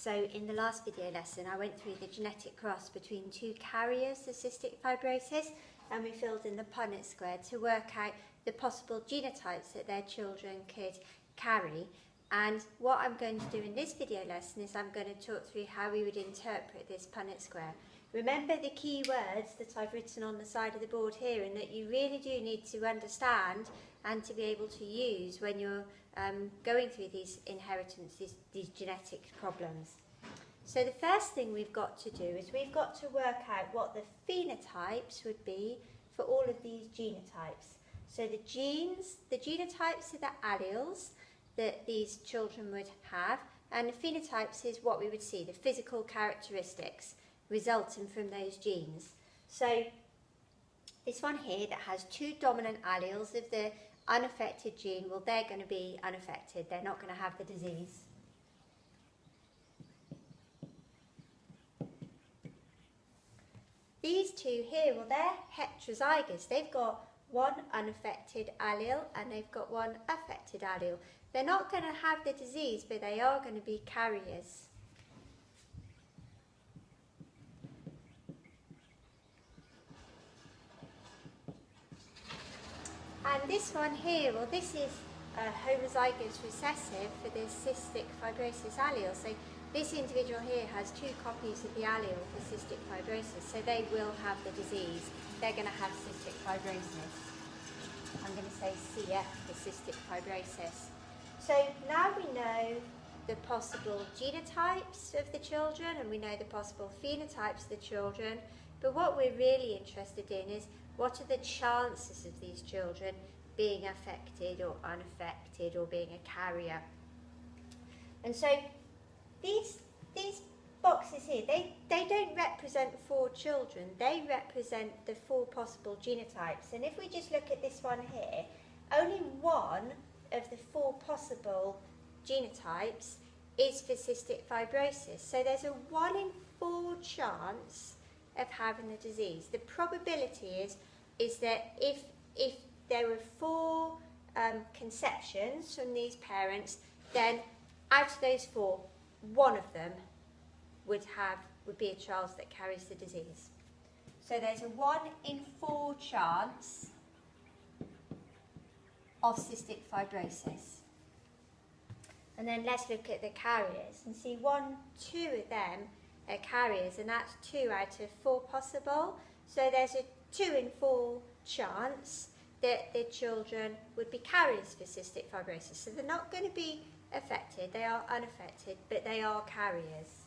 So in the last video lesson I went through the genetic cross between two carriers of cystic fibrosis, and we filled in the punnett square to work out the possible genotypes that their children could carry. And what I'm going to do in this video lesson is I'm going to talk through how we would interpret this punnett square. Remember the key words that I've written on the side of the board here, and that you really do need to understand and to be able to use when you're going through these inheritance, these genetic problems. So the first thing we've got to do is we've got to work out what the phenotypes would be for all of these genotypes. So the genes, the genotypes are the alleles that these children would have, and the phenotypes is what we would see, the physical characteristics resulting from those genes. So this one here that has two dominant alleles of the unaffected gene, well, they're going to be unaffected, they're not going to have the disease. These two here, well, they're heterozygous, they've got one unaffected allele and they've got one affected allele. They're not going to have the disease, but they are going to be carriers. And this one here, well, this is a homozygous recessive for the cystic fibrosis allele. So this individual here has two copies of the allele for cystic fibrosis, so they will have the disease. They're going to have cystic fibrosis. I'm going to say CF for cystic fibrosis. So now we know the possible genotypes of the children and we know the possible phenotypes of the children, but what we're really interested in is what are the chances of these children being affected or unaffected or being a carrier. And so these boxes here, they don't represent 4 children, they represent the 4 possible genotypes. And if we just look at this one here, only one of the 4 possible genotypes is for cystic fibrosis. So there's a 1 in 4 chance of having the disease. The probability is that if there were 4 conceptions from these parents, then out of those 4, one of them would be a child that carries the disease. So there's a 1 in 4 chance of cystic fibrosis. And then let's look at the carriers and see 1, 2 of them are carriers, and that's 2 out of 4 possible. So there's a 2 in 4 chance that the children would be carriers for cystic fibrosis. So they're not going to be affected, they are unaffected, but they are carriers.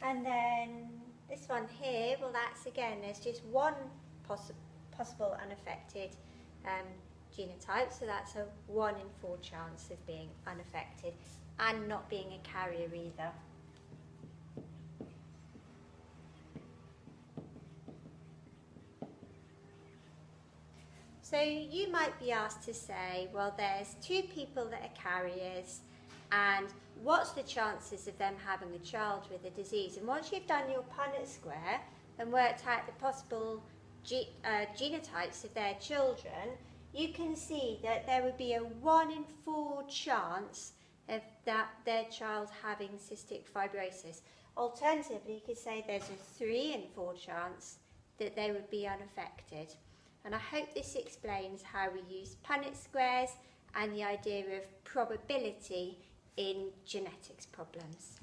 And then this one here, well, that's again, there's just 1 possible unaffected genotype, so that's a 1 in 4 chance of being unaffected and not being a carrier either. So you might be asked to say, well, there's 2 people that are carriers, and what's the chances of them having a child with a disease? And once you've done your punnett square and worked out the possible genotypes of their children, you can see that there would be a 1 in 4 chance of their child having cystic fibrosis. Alternatively, you could say there's a 3 in 4 chance that they would be unaffected. And I hope this explains how we use punnett squares and the idea of probability in genetics problems.